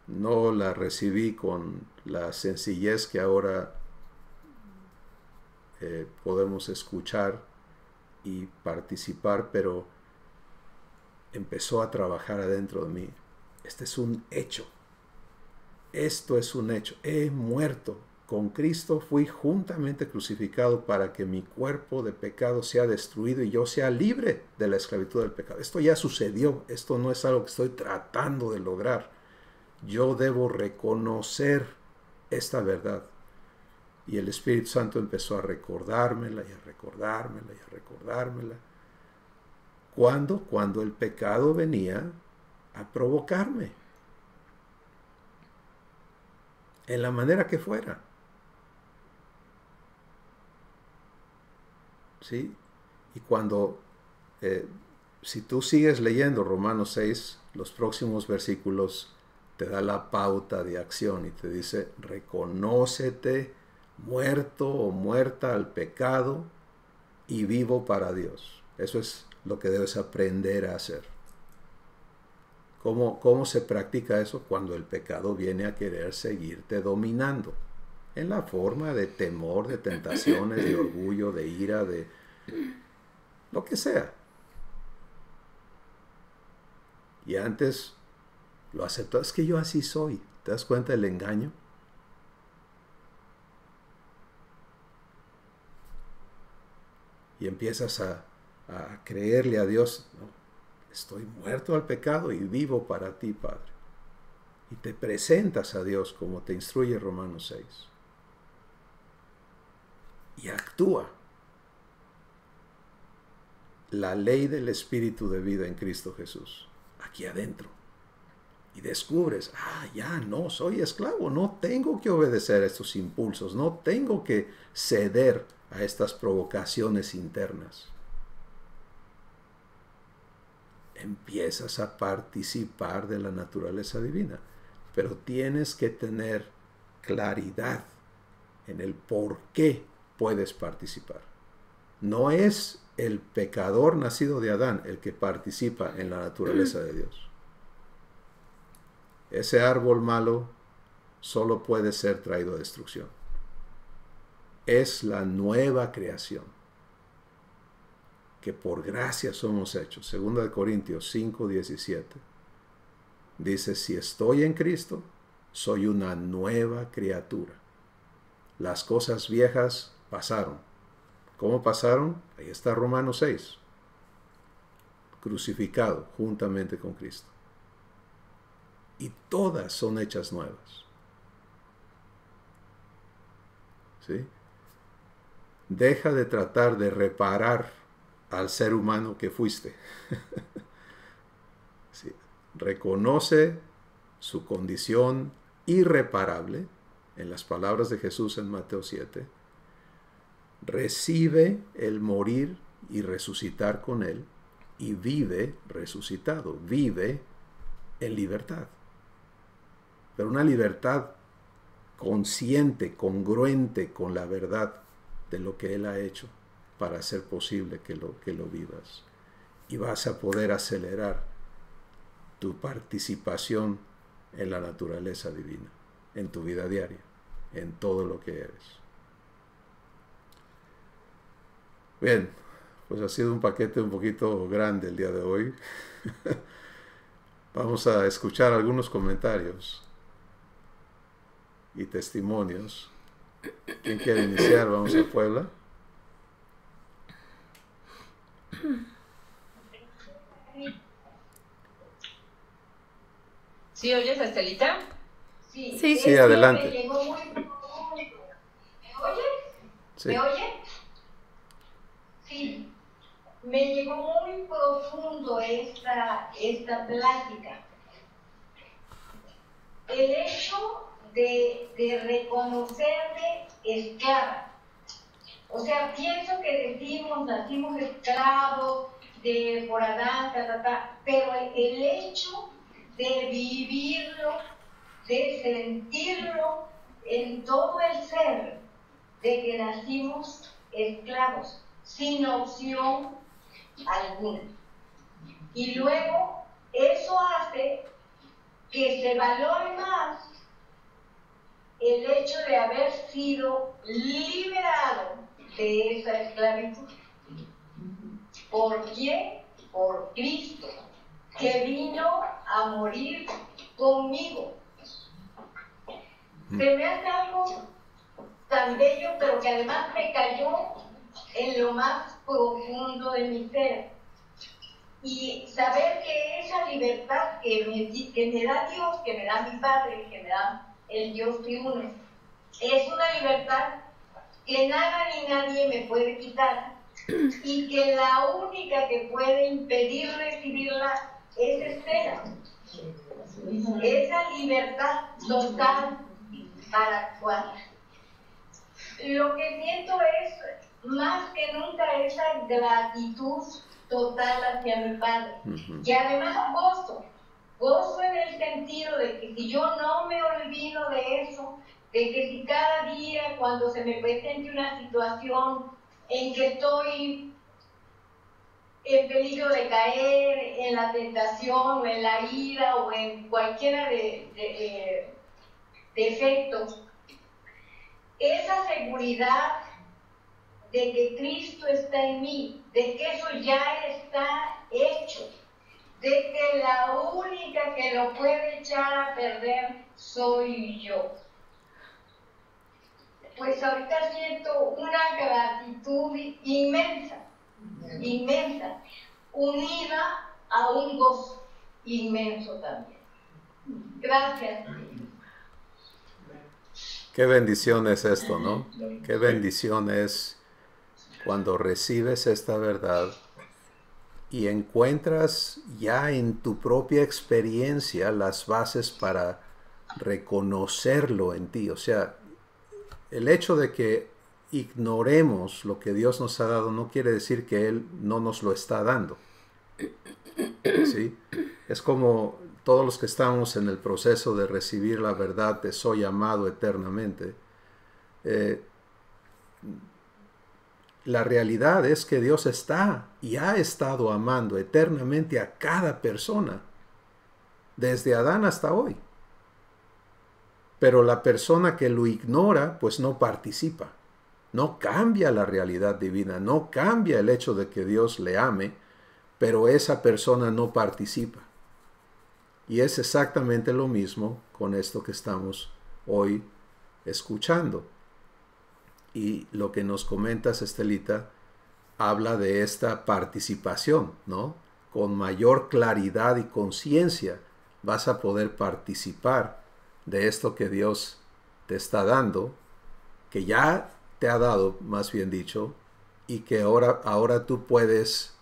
no la recibí con la sencillez que ahora podemos escuchar y participar, pero empezó a trabajar adentro de mí. Este es un hecho. Esto es un hecho. He muerto. Con Cristo fui juntamente crucificado para que mi cuerpo de pecado sea destruido y yo sea libre de la esclavitud del pecado. Esto ya sucedió. Esto no es algo que estoy tratando de lograr. Yo debo reconocer esta verdad. Y el Espíritu Santo empezó a recordármela y a recordármela y a recordármela. ¿Cuándo? Cuando el pecado venía a provocarme. En la manera que fuera. ¿Sí? Y cuando, si tú sigues leyendo Romanos 6, los próximos versículos te da la pauta de acción y te dice, reconócete muerto o muerta al pecado y vivo para Dios. Eso es lo que debes aprender a hacer. ¿Cómo se practica eso? Cuando el pecado viene a querer seguirte dominando. En la forma de temor, de tentaciones, de orgullo, de ira, de lo que sea. Y antes lo aceptó. Es que yo así soy. ¿Te das cuenta del engaño? Y empiezas a creerle a Dios, no, estoy muerto al pecado y vivo para ti, Padre. Y te presentas a Dios como te instruye Romanos 6. Y actúa la ley del Espíritu de vida en Cristo Jesús, aquí adentro. Y descubres, ya no soy esclavo, no tengo que obedecer a estos impulsos, no tengo que ceder a estas provocaciones internas. Empiezas a participar de la naturaleza divina, pero tienes que tener claridad en el por qué puedes participar. No es el pecador nacido de Adán el que participa en la naturaleza de Dios. Ese árbol malo solo puede ser traído a destrucción. Es la nueva creación que por gracia somos hechos. 2 Corintios 5:17 dice, si estoy en Cristo, soy una nueva criatura. Las cosas viejas pasaron. ¿Cómo pasaron? Ahí está Romanos 6. Crucificado juntamente con Cristo. Y todas son hechas nuevas. ¿Sí? Deja de tratar de reparar al ser humano que fuiste. ¿Sí? Reconoce su condición irreparable, en las palabras de Jesús en Mateo 7. Recibe el morir y resucitar con Él y vive resucitado, vive en libertad. Pero una libertad consciente, congruente con la verdad de lo que Él ha hecho para hacer posible que lo vivas. Y vas a poder acelerar tu participación en la naturaleza divina, en tu vida diaria, en todo lo que eres. Bien, pues ha sido un paquete un poquito grande el día de hoy. Vamos a escuchar algunos comentarios y testimonios. ¿Quién quiere iniciar? Vamos a Puebla. ¿Sí oyes, Estelita? Sí, adelante. ¿Me oye? Sí. ¿Me oye? Sí. Me llegó muy profundo esta plática. El hecho de reconocerme esclava. O sea, pienso que nacimos esclavos por Adán, pero el hecho de vivirlo, de sentirlo en todo el ser, de que nacimos esclavos, sin opción alguna. Y luego eso hace que se valore más el hecho de haber sido liberado de esa esclavitud. ¿Por quién? Por Cristo, que vino a morir conmigo. Se me hace algo tan bello, pero que además me cayó en lo más profundo de mi ser. Y saber que esa libertad que me da Dios, que me da mi Padre, que me da el Dios triuno, es una libertad que nada ni nadie me puede quitar, y que la única que puede impedir recibirla es Estela. Esa libertad total para actuar. Lo que siento es, más que nunca, esa gratitud total hacia mi Padre. Y además gozo en el sentido de que si yo no me olvido de eso, de que si cada día cuando se me presente una situación en que estoy en peligro de caer en la tentación o en la ira o en cualquiera de efectos, esa seguridad de que Cristo está en mí, de que eso ya está hecho, de que la única que lo puede echar a perder soy yo. Pues ahorita siento una gratitud inmensa, inmensa, unida a un gozo inmenso también. Gracias. Qué bendición es esto, ¿no? Qué bendición es cuando recibes esta verdad y encuentras ya en tu propia experiencia las bases para reconocerlo en ti. O sea, el hecho de que ignoremos lo que Dios nos ha dado no quiere decir que Él no nos lo está dando. ¿Sí? Es como todos los que estamos en el proceso de recibir la verdad de soy amado eternamente. La realidad es que Dios está y ha estado amando eternamente a cada persona, desde Adán hasta hoy. Pero la persona que lo ignora, pues no participa. No cambia la realidad divina, no cambia el hecho de que Dios le ame, pero esa persona no participa. Y es exactamente lo mismo con esto que estamos hoy escuchando. Y lo que nos comentas, Estelita, habla de esta participación, ¿no? Con mayor claridad y conciencia vas a poder participar de esto que Dios te está dando, que ya te ha dado, más bien dicho, y que ahora tú puedes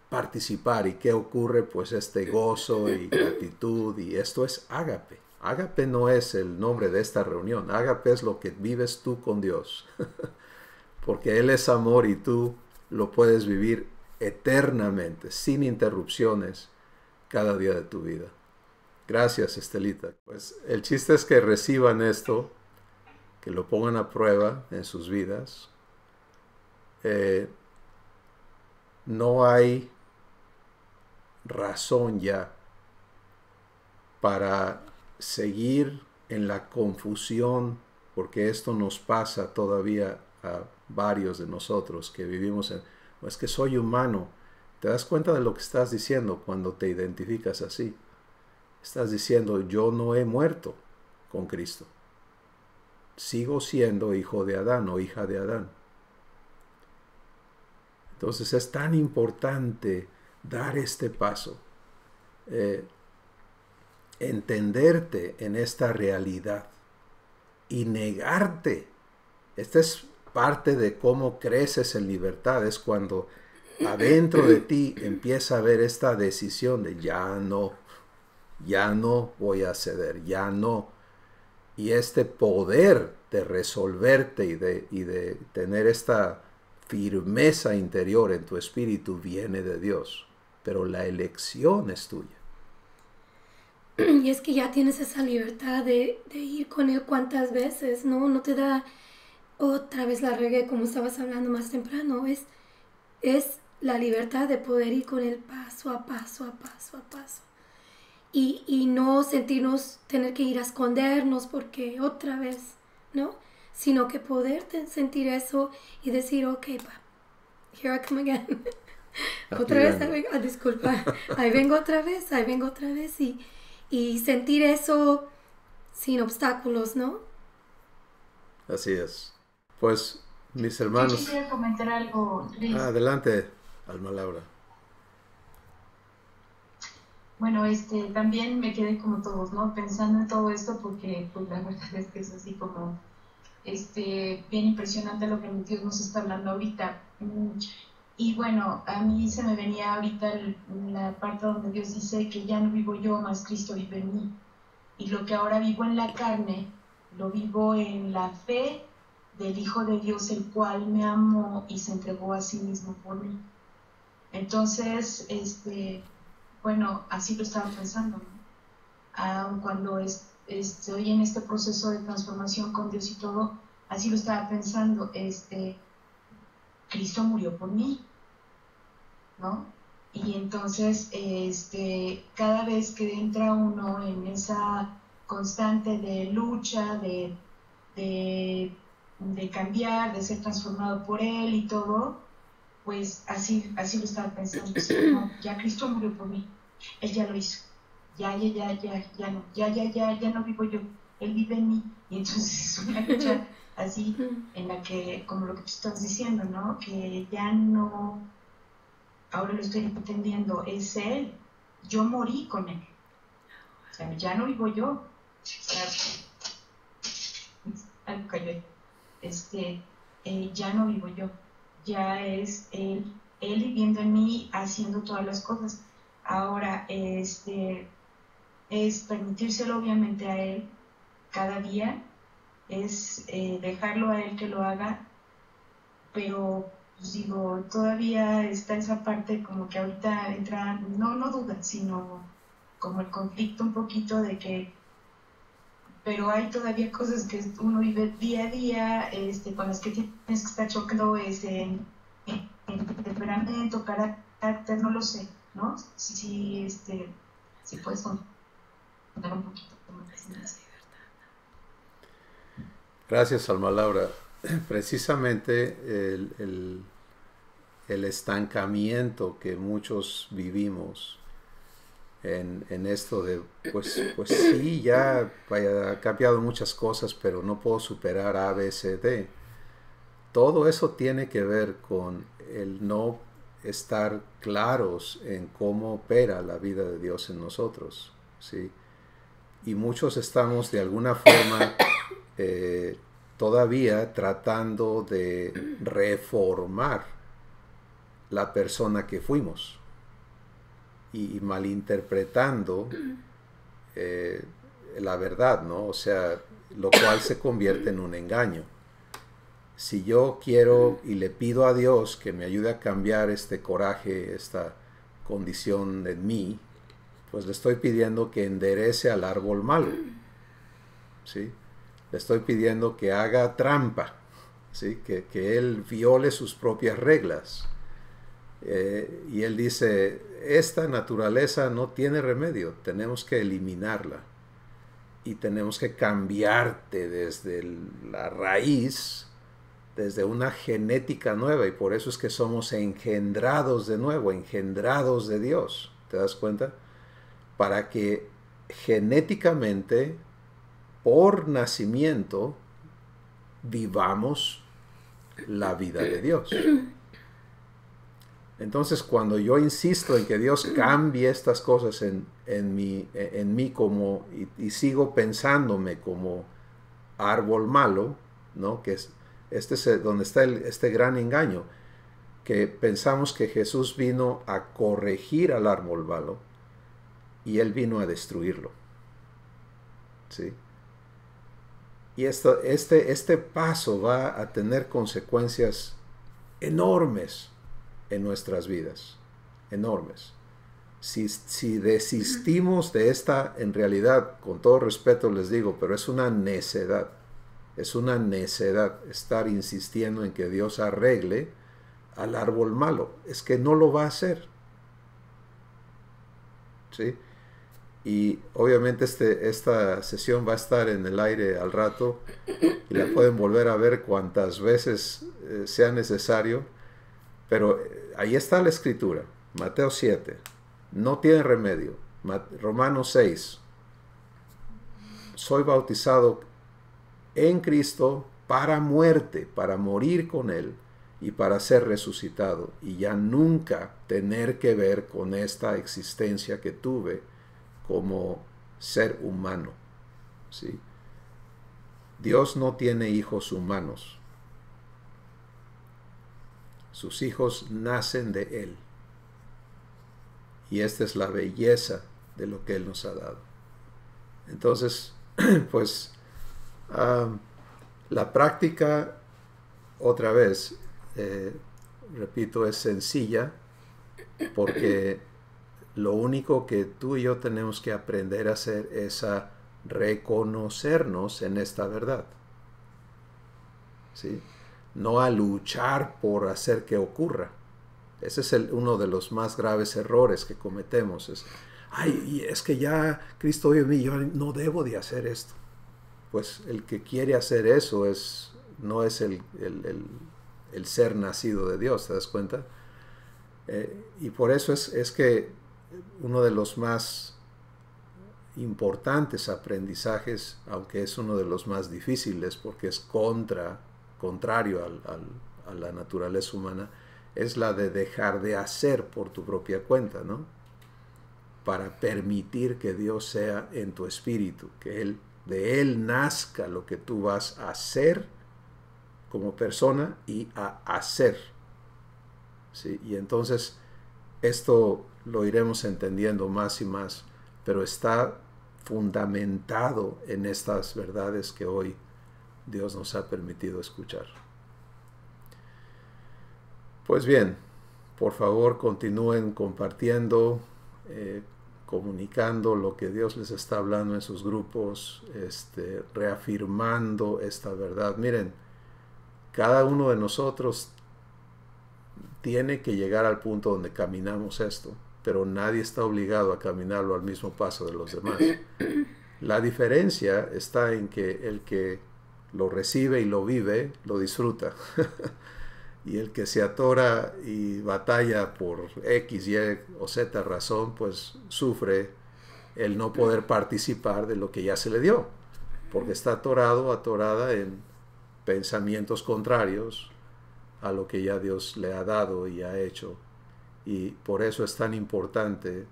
participar. ¿Y qué ocurre? Pues este gozo y gratitud, y esto es ágape. Ágape no es el nombre de esta reunión. Ágape es lo que vives tú con Dios. Porque Él es amor y tú lo puedes vivir eternamente, sin interrupciones, cada día de tu vida. Gracias, Estelita. Pues el chiste es que reciban esto, que lo pongan a prueba en sus vidas. No hay razón ya para seguir en la confusión, porque esto nos pasa todavía a varios de nosotros que vivimos en, es que soy humano. ¿Te das cuenta de lo que estás diciendo cuando te identificas así? Estás diciendo, yo no he muerto con Cristo. Sigo siendo hijo de Adán o hija de Adán. Entonces es tan importante dar este paso, entenderte en esta realidad y negarte. Esta es parte de cómo creces en libertad, es cuando adentro de ti empieza a haber esta decisión de ya no voy a ceder, ya no. Y este poder de resolverte y de tener esta firmeza interior en tu espíritu viene de Dios, pero la elección es tuya. Y es que ya tienes esa libertad de ir con Él cuantas veces, ¿no? No te da otra vez la regué como estabas hablando más temprano. Es la libertad de poder ir con Él paso a paso, a paso a paso. Y no sentirnos, tener que ir a escondernos porque otra vez, ¿no? Sino que poder sentir eso y decir, ok, here I come again. Otra vez, disculpa, ahí vengo otra vez y sentir eso sin obstáculos, ¿no? Así es. Pues, mis Yo hermanos... quisiera comentar algo, Luis. Adelante, Alma Laura. Bueno, también me quedé como todos, ¿no? Pensando en todo esto porque pues la verdad es que es así como, bien impresionante lo que Dios nos está hablando ahorita. Y bueno, a mí se me venía ahorita la parte donde Dios dice que ya no vivo yo, más Cristo vive en mí. Y lo que ahora vivo en la carne, lo vivo en la fe del Hijo de Dios, el cual me amó y se entregó a sí mismo por mí. Entonces, bueno, así lo estaba pensando, ¿no? Aun cuando estoy en este proceso de transformación con Dios y todo, así lo estaba pensando, Cristo murió por mí, ¿no? Y entonces, cada vez que entra uno en esa constante de lucha, de cambiar, de ser transformado por Él y todo, pues así lo estaba pensando, no, ya Cristo murió por mí, Él ya lo hizo, ya no vivo yo, Él vive en mí. Y entonces es una lucha así en la que, como lo que tú estás diciendo, ¿no? Que ya no, ahora lo estoy entendiendo, es Él, yo morí con Él, o sea, ya no vivo yo, o sea, algo cayó ahí, ya no vivo yo, ya es Él viviendo en mí, haciendo todas las cosas. Ahora, es permitírselo obviamente a Él cada día, es dejarlo a Él que lo haga, pero pues digo, todavía está esa parte como que ahorita entra, no duda, sino como el conflicto un poquito de que, pero hay todavía cosas que uno vive día a día, con las que tienes que estar chocando en temperamento, carácter, no lo sé, ¿no? Sí, puedes contar un poquito más. Gracias, Alma Laura. Precisamente el estancamiento que muchos vivimos en esto de, pues sí, ya ha cambiado muchas cosas, pero no puedo superar A, B, C, D. Todo eso tiene que ver con el no estar claros en cómo opera la vida de Dios en nosotros, ¿sí? Y muchos estamos de alguna forma todavía tratando de reformar la persona que fuimos y malinterpretando la verdad, ¿no? O sea, lo cual se convierte en un engaño. Si yo quiero y le pido a Dios que me ayude a cambiar este coraje, esta condición en mí, pues le estoy pidiendo que enderece al árbol malo, ¿sí? Le estoy pidiendo que haga trampa, ¿sí? Que él viole sus propias reglas. Y él dice, esta naturaleza no tiene remedio, tenemos que eliminarla. Y tenemos que cambiarte desde la raíz, desde una genética nueva. Y por eso es que somos engendrados de nuevo, engendrados de Dios. ¿Te das cuenta? Para que genéticamente, por nacimiento, vivamos la vida de Dios. Entonces, cuando yo insisto en que Dios cambie estas cosas en mí como, y sigo pensándome como árbol malo, ¿no? Que es donde está este gran engaño, que pensamos que Jesús vino a corregir al árbol malo y Él vino a destruirlo, ¿sí? Y este paso va a tener consecuencias enormes en nuestras vidas, enormes. Si desistimos de esta, en realidad, con todo respeto les digo, pero es una necedad estar insistiendo en que Dios arregle al árbol malo. Es que no lo va a hacer, ¿sí? Y obviamente esta sesión va a estar en el aire al rato y la pueden volver a ver cuantas veces sea necesario, pero ahí está la escritura. Mateo 7, no tiene remedio. Romanos 6, soy bautizado en Cristo para muerte, para morir con Él y para ser resucitado, y ya nunca tener que ver con esta existencia que tuve como ser humano, ¿sí? Dios no tiene hijos humanos. Sus hijos nacen de Él. Y esta es la belleza de lo que Él nos ha dado. Entonces, pues, la práctica, otra vez, repito, es sencilla, porque lo único que tú y yo tenemos que aprender a hacer es a reconocernos en esta verdad, ¿sí? No a luchar por hacer que ocurra. Ese es uno de los más graves errores que cometemos. Es que ya Cristo vive en mí, yo no debo de hacer esto. Pues el que quiere hacer eso no es el ser nacido de Dios, ¿te das cuenta? Y por eso es que uno de los más importantes aprendizajes, aunque es uno de los más difíciles porque es contrario a la naturaleza humana, es la de dejar de hacer por tu propia cuenta, ¿no? Para permitir que Dios sea en tu espíritu, que de Él nazca lo que tú vas a hacer como persona y a hacer, ¿sí? Y entonces esto lo iremos entendiendo más y más, pero está fundamentado en estas verdades que hoy Dios nos ha permitido escuchar. Pues bien, por favor continúen compartiendo, comunicando lo que Dios les está hablando en sus grupos, reafirmando esta verdad. Miren, cada uno de nosotros tiene que llegar al punto donde caminamos esto, pero nadie está obligado a caminarlo al mismo paso de los demás. La diferencia está en que el que lo recibe y lo vive, lo disfruta. Y el que se atora y batalla por X, Y o Z razón, pues sufre el no poder participar de lo que ya se le dio, porque está atorado, atorada en pensamientos contrarios a lo que ya Dios le ha dado y ha hecho. Y por eso es tan importante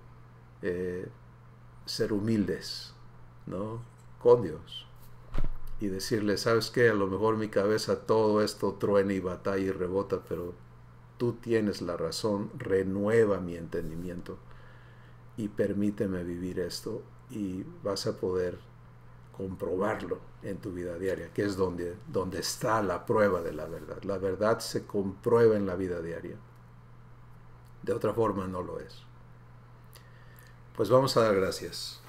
ser humildes, ¿no? Con Dios. Y decirle, ¿sabes qué? A lo mejor mi cabeza todo esto truena y batalla y rebota, pero tú tienes la razón, renueva mi entendimiento y permíteme vivir esto, y vas a poder comprobarlo en tu vida diaria, que es donde está la prueba de la verdad. La verdad se comprueba en la vida diaria. De otra forma no lo es. Pues vamos a dar gracias.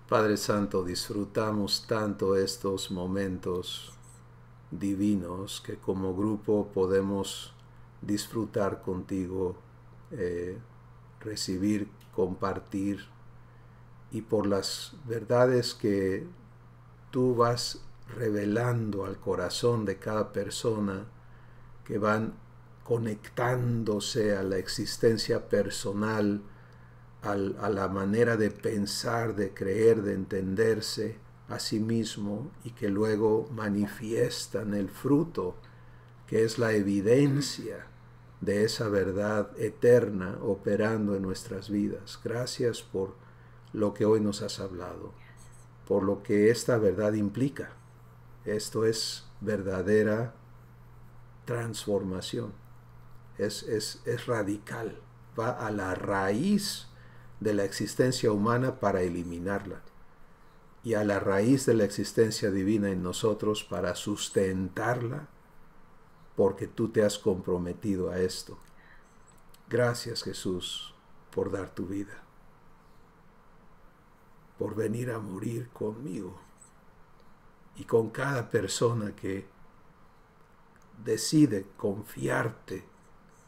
Padre Santo, disfrutamos tanto estos momentos divinos que como grupo podemos disfrutar contigo, recibir, compartir, y por las verdades que tú vas revelando al corazón de cada persona, que van conectándose a la existencia personal, a la manera de pensar, de creer, de entenderse a sí mismo, y que luego manifiestan el fruto, que es la evidencia de esa verdad eterna operando en nuestras vidas. Gracias por lo que hoy nos has hablado, por lo que esta verdad implica. Esto es verdadera transformación, es radical, va a la raíz de la existencia humana para eliminarla, y a la raíz de la existencia divina en nosotros para sustentarla, porque tú te has comprometido a esto. Gracias, Jesús, por dar tu vida, por venir a morir conmigo y con cada persona que decide confiarte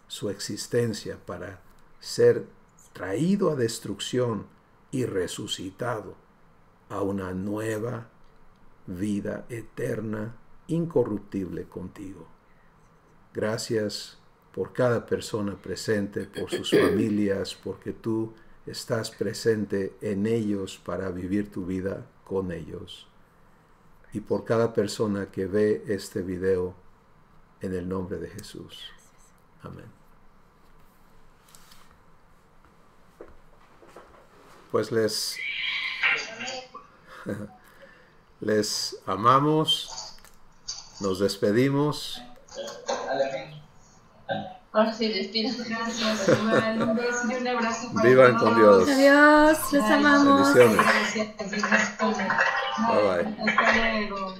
su existencia para ser traído a destrucción y resucitado a una nueva vida eterna, incorruptible contigo. Gracias por cada persona presente, por sus familias, porque tú estás presente en ellos para vivir tu vida con ellos. y por cada persona que ve este video en el nombre de Jesús. Amén. Pues les amamos, nos despedimos. Ahora sí, despido. Gracias, igual. Un beso y un abrazo para Vivan con Dios. Adiós, les amamos. Bendiciones. Gracias. Bye bye. Hasta luego.